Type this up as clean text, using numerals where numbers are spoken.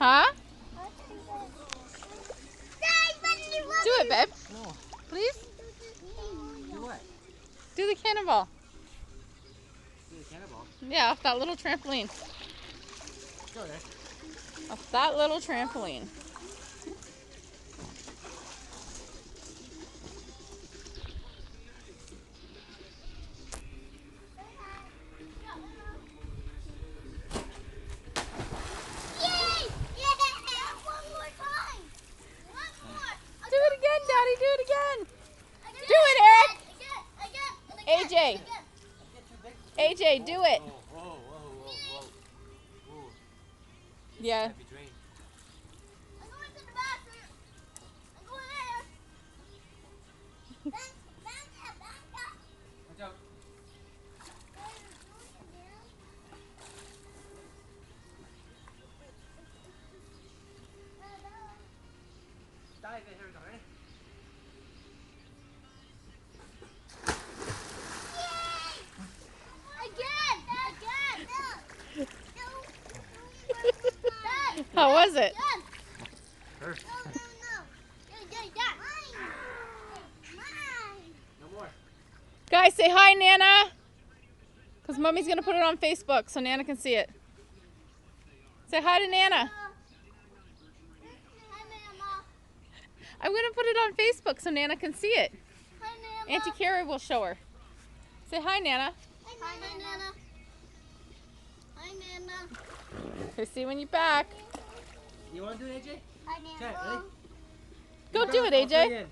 Huh? Do it, babe. No. Please? Do what? Do the cannonball. Do the cannonball? Yeah, off that little trampoline. Go there. Off that little trampoline. Do it again, Daddy. Do it again. Do it, Eric. AJ. AJ, do it. Whoa. Yeah. Happy drain. I'm going to the bathroom. I'm going there. Back up. Watch out. Dai, che hai ragione. How was it? First. No more. Guys, say hi, Nana. Because Mommy's going to put it on Facebook so Nana can see it. Say hi to Nana. I'm going to put it on Facebook so Nana can see it. Auntie Carrie will show her. Say hi, Nana. Hi, Nana. Hi, Nana. Okay, see you when you're back. You want to do it, AJ? Hi, Nana. Okay, ready? Go do it, I'll put AJ. it in.